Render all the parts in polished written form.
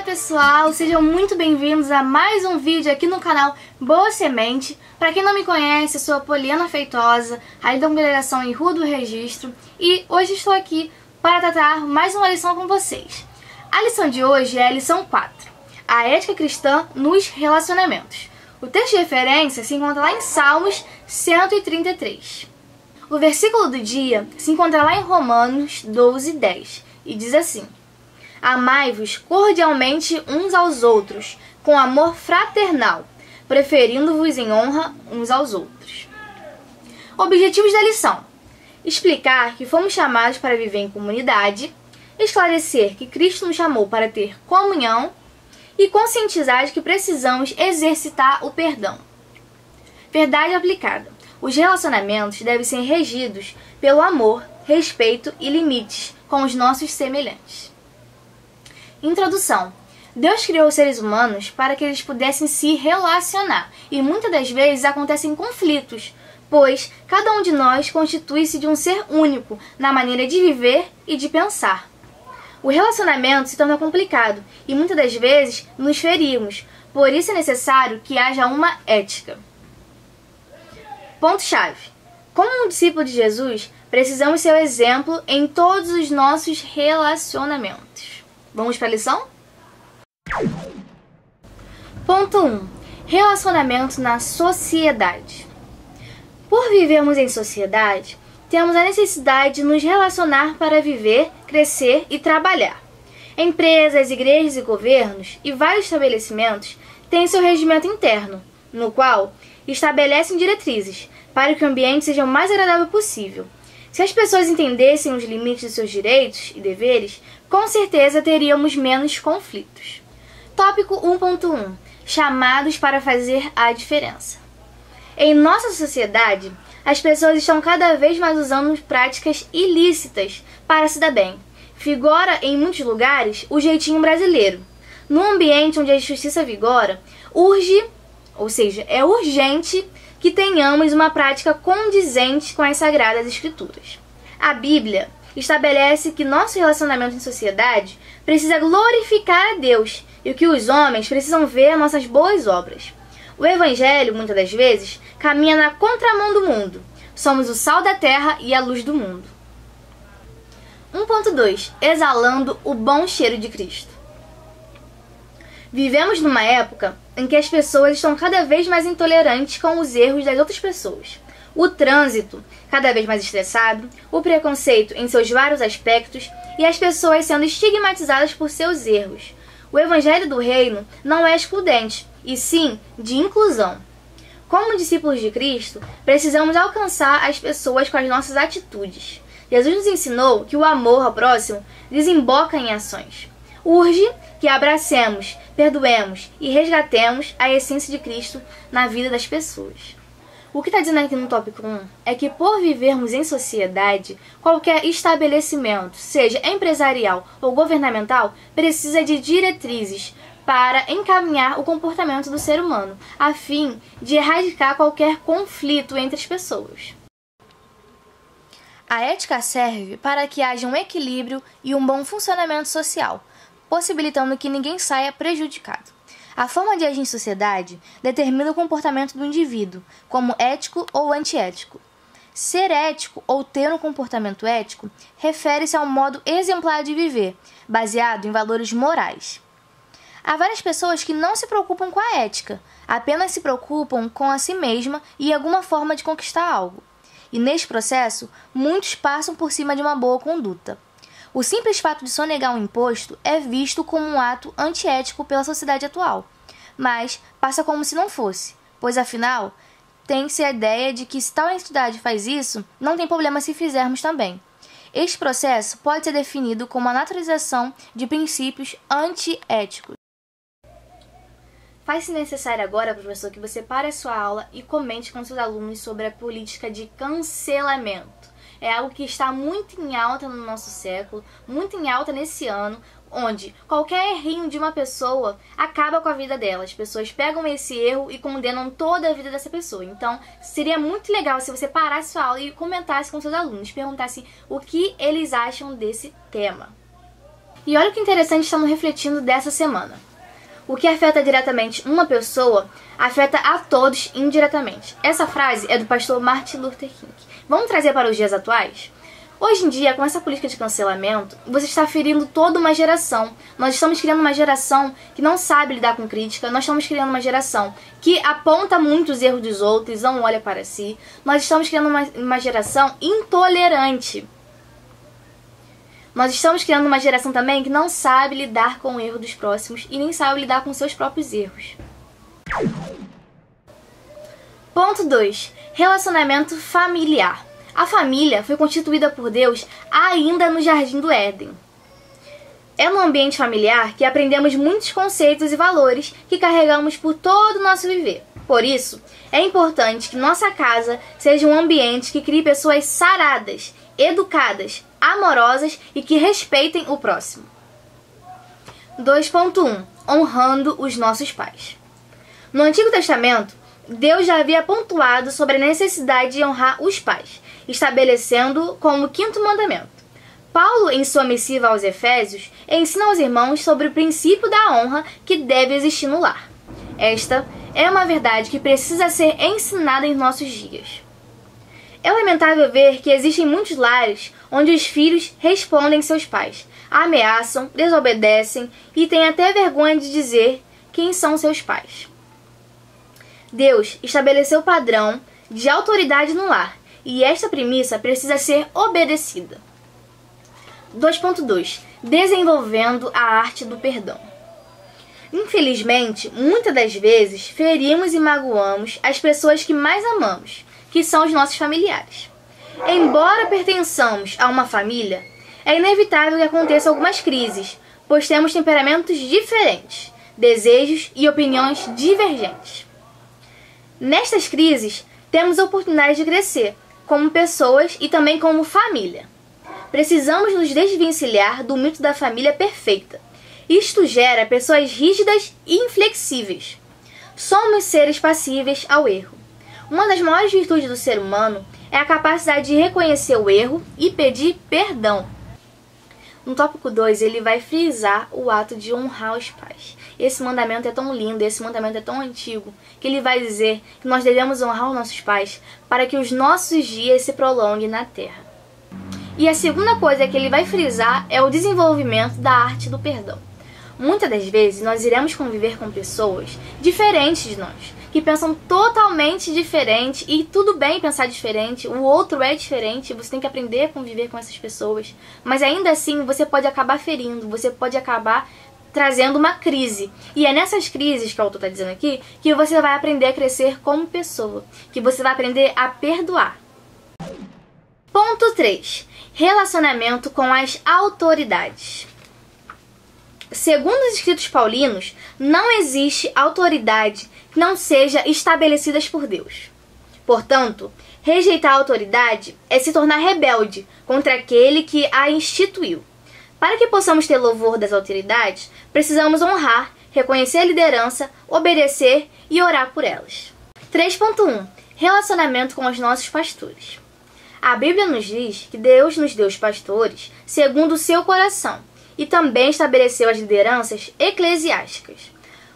pessoal, sejam muito bem-vindos a mais um vídeo aqui no canal Boa Semente. Para quem não me conhece, eu sou a Poliana Feitosa, aí da congregação em Rua do Registro, e hoje estou aqui para tratar mais uma lição com vocês. A lição de hoje é a lição 4, a ética cristã nos relacionamentos. O texto de referência se encontra lá em Salmos 133. O versículo do dia se encontra lá em Romanos 12:10 e diz assim: Amai-vos cordialmente uns aos outros, com amor fraternal, preferindo-vos em honra uns aos outros. Objetivos da lição: explicar que fomos chamados para viver em comunidade, esclarecer que Cristo nos chamou para ter comunhão e conscientizar de que precisamos exercitar o perdão. Verdade aplicada: os relacionamentos devem ser regidos pelo amor, respeito e limites com os nossos semelhantes. Introdução: Deus criou os seres humanos para que eles pudessem se relacionar, e muitas das vezes acontecem conflitos, pois cada um de nós constitui-se de um ser único na maneira de viver e de pensar. O relacionamento se torna complicado e muitas das vezes nos ferimos, por isso é necessário que haja uma ética. Ponto-chave: como um discípulo de Jesus, precisamos ser o exemplo em todos os nossos relacionamentos. Vamos para a lição? Ponto 1. Relacionamento na sociedade. Por vivermos em sociedade, temos a necessidade de nos relacionar para viver, crescer e trabalhar. Empresas, igrejas e governos e vários estabelecimentos têm seu regimento interno, no qual estabelecem diretrizes para que o ambiente seja o mais agradável possível. Se as pessoas entendessem os limites de seus direitos e deveres, com certeza teríamos menos conflitos. Tópico 1.1. Chamados para fazer a diferença. Em nossa sociedade, as pessoas estão cada vez mais usando práticas ilícitas para se dar bem. Vigora em muitos lugares o jeitinho brasileiro. No ambiente onde a justiça vigora, é urgente que tenhamos uma prática condizente com as Sagradas Escrituras. A Bíblia estabelece que nosso relacionamento em sociedade precisa glorificar a Deus e que os homens precisam ver nossas boas obras. O Evangelho, muitas das vezes, caminha na contramão do mundo. Somos o sal da terra e a luz do mundo. 1.2. Exalando o bom cheiro de Cristo. Vivemos numa época em que as pessoas estão cada vez mais intolerantes com os erros das outras pessoas. O trânsito cada vez mais estressado, o preconceito em seus vários aspectos e as pessoas sendo estigmatizadas por seus erros. O Evangelho do Reino não é excludente, e sim de inclusão. Como discípulos de Cristo, precisamos alcançar as pessoas com as nossas atitudes. Jesus nos ensinou que o amor ao próximo desemboca em ações. Urge que abracemos, perdoemos e resgatemos a essência de Cristo na vida das pessoas. O que está dizendo aqui no tópico 1 é que por vivermos em sociedade, qualquer estabelecimento, seja empresarial ou governamental, precisa de diretrizes para encaminhar o comportamento do ser humano, a fim de erradicar qualquer conflito entre as pessoas. A ética serve para que haja um equilíbrio e um bom funcionamento social, possibilitando que ninguém saia prejudicado. A forma de agir em sociedade determina o comportamento do indivíduo, como ético ou antiético. Ser ético ou ter um comportamento ético refere-se a um modo exemplar de viver, baseado em valores morais. Há várias pessoas que não se preocupam com a ética, apenas se preocupam com a si mesma e alguma forma de conquistar algo. E neste processo, muitos passam por cima de uma boa conduta. O simples fato de sonegar um imposto é visto como um ato antiético pela sociedade atual, mas passa como se não fosse, pois afinal, tem-se a ideia de que se tal entidade faz isso, não tem problema se fizermos também. Este processo pode ser definido como a naturalização de princípios antiéticos. Faz-se necessário agora, professor, que você pare a sua aula e comente com seus alunos sobre a política de cancelamento. É algo que está muito em alta no nosso século, muito em alta nesse ano, onde qualquer errinho de uma pessoa acaba com a vida dela. As pessoas pegam esse erro e condenam toda a vida dessa pessoa. Então, seria muito legal se você parasse sua aula e comentasse com seus alunos, perguntasse o que eles acham desse tema. E olha o que interessante estamos refletindo dessa semana. O que afeta diretamente uma pessoa, afeta a todos indiretamente. Essa frase é do pastor Martin Luther King. Vamos trazer para os dias atuais? Hoje em dia, com essa política de cancelamento, você está ferindo toda uma geração. Nós estamos criando uma geração que não sabe lidar com crítica, nós estamos criando uma geração que aponta muito os erros dos outros, não olha para si. Nós estamos criando uma geração intolerante. Nós estamos criando uma geração também que não sabe lidar com o erro dos próximos e nem sabe lidar com seus próprios erros. Ponto 2. Relacionamento familiar. A família foi constituída por Deus ainda no Jardim do Éden. É no ambiente familiar que aprendemos muitos conceitos e valores que carregamos por todo o nosso viver. Por isso, é importante que nossa casa seja um ambiente que crie pessoas saradas, educadas, amorosas e que respeitem o próximo. 2.1. Honrando os nossos pais. No Antigo Testamento, Deus já havia pontuado sobre a necessidade de honrar os pais, estabelecendo como quinto mandamento. Paulo, em sua missiva aos Efésios, ensina aos irmãos sobre o princípio da honra que deve existir no lar. Esta é uma verdade que precisa ser ensinada em nossos dias. É lamentável ver que existem muitos lares onde os filhos respondem seus pais, ameaçam, desobedecem e têm até vergonha de dizer quem são seus pais. Deus estabeleceu o padrão de autoridade no lar e esta premissa precisa ser obedecida. 2.2. Desenvolvendo a arte do perdão. Infelizmente, muitas das vezes ferimos e magoamos as pessoas que mais amamos, que são os nossos familiares. Embora pertençamos a uma família, é inevitável que aconteçam algumas crises, pois temos temperamentos diferentes, desejos e opiniões divergentes. Nestas crises, temos a oportunidade de crescer, como pessoas e também como família. Precisamos nos desvencilhar do mito da família perfeita. Isto gera pessoas rígidas e inflexíveis. Somos seres passíveis ao erro. Uma das maiores virtudes do ser humano é a capacidade de reconhecer o erro e pedir perdão. No tópico 2, ele vai frisar o ato de honrar os pais. Esse mandamento é tão lindo, esse mandamento é tão antigo, que ele vai dizer que nós devemos honrar os nossos pais para que os nossos dias se prolonguem na terra. E a segunda coisa que ele vai frisar é o desenvolvimento da arte do perdão. Muitas das vezes nós iremos conviver com pessoas diferentes de nós, que pensam totalmente diferente, e tudo bem pensar diferente, o outro é diferente, você tem que aprender a conviver com essas pessoas, mas ainda assim você pode acabar ferindo, você pode acabar trazendo uma crise. E é nessas crises que o autor está dizendo aqui que você vai aprender a crescer como pessoa, que você vai aprender a perdoar. Ponto 3. Relacionamento com as autoridades. Segundo os escritos paulinos, não existe autoridade que não seja estabelecida por Deus. Portanto, rejeitar a autoridade é se tornar rebelde contra aquele que a instituiu. Para que possamos ter louvor das autoridades, precisamos honrar, reconhecer a liderança, obedecer e orar por elas. 3.1. Relacionamento com os nossos pastores. A Bíblia nos diz que Deus nos deu os pastores segundo o seu coração e também estabeleceu as lideranças eclesiásticas.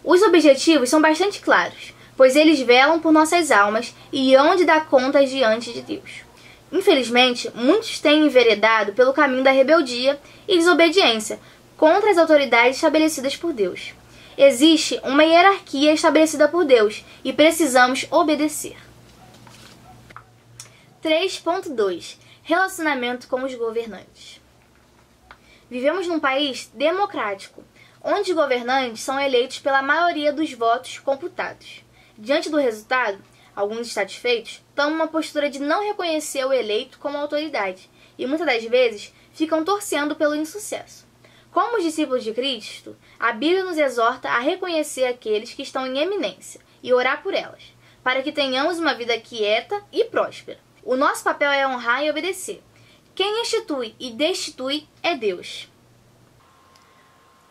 Os objetivos são bastante claros, pois eles velam por nossas almas e hão de dar contas diante de Deus. Infelizmente, muitos têm enveredado pelo caminho da rebeldia e desobediência contra as autoridades estabelecidas por Deus. Existe uma hierarquia estabelecida por Deus e precisamos obedecer. 3.2. Relacionamento com os governantes. Vivemos num país democrático, onde os governantes são eleitos pela maioria dos votos computados. Diante do resultado, alguns insatisfeitos tomam uma postura de não reconhecer o eleito como autoridade e muitas das vezes ficam torcendo pelo insucesso. Como os discípulos de Cristo, a Bíblia nos exorta a reconhecer aqueles que estão em eminência e orar por elas, para que tenhamos uma vida quieta e próspera. O nosso papel é honrar e obedecer. Quem institui e destitui é Deus.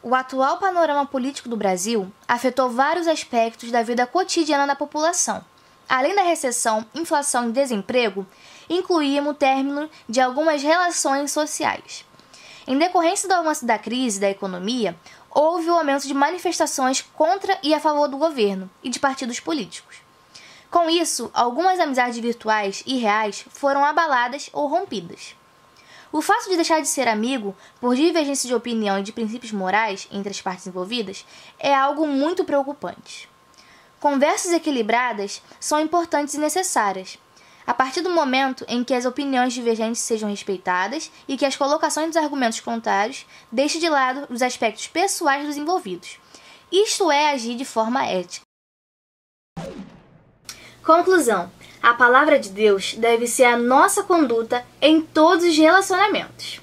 O atual panorama político do Brasil afetou vários aspectos da vida cotidiana da população. Além da recessão, inflação e desemprego, incluímos o término de algumas relações sociais. Em decorrência do avanço da crise da economia, houve o aumento de manifestações contra e a favor do governo e de partidos políticos. Com isso, algumas amizades virtuais e reais foram abaladas ou rompidas. O fato de deixar de ser amigo, por divergência de opinião e de princípios morais entre as partes envolvidas, é algo muito preocupante. Conversas equilibradas são importantes e necessárias, a partir do momento em que as opiniões divergentes sejam respeitadas e que as colocações dos argumentos contrários deixem de lado os aspectos pessoais dos envolvidos. Isto é agir de forma ética. Conclusão: a palavra de Deus deve ser a nossa conduta em todos os relacionamentos.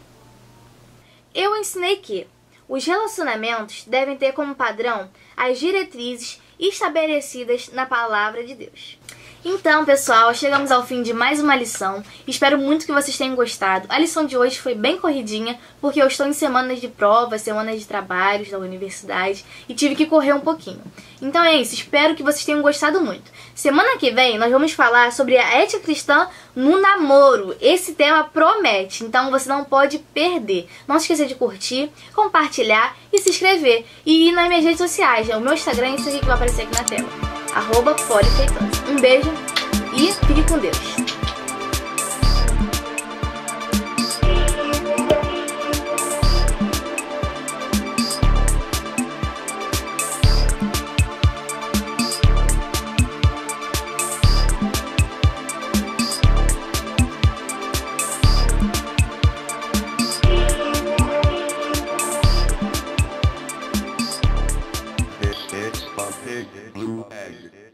Eu ensinei que os relacionamentos devem ter como padrão as diretrizes estabelecidas na palavra de Deus. Então, pessoal, chegamos ao fim de mais uma lição. Espero muito que vocês tenham gostado. A lição de hoje foi bem corridinha, porque eu estou em semanas de provas, semanas de trabalhos da universidade e tive que correr um pouquinho. Então é isso, espero que vocês tenham gostado muito. Semana que vem nós vamos falar sobre a ética cristã no namoro. Esse tema promete, então você não pode perder. Não se esqueça de curtir, compartilhar e se inscrever. E ir nas minhas redes sociais, o meu Instagram é isso aqui que vai aparecer aqui na tela. @polifeitosa. Um beijo e fique com Deus. It's a big blue egg.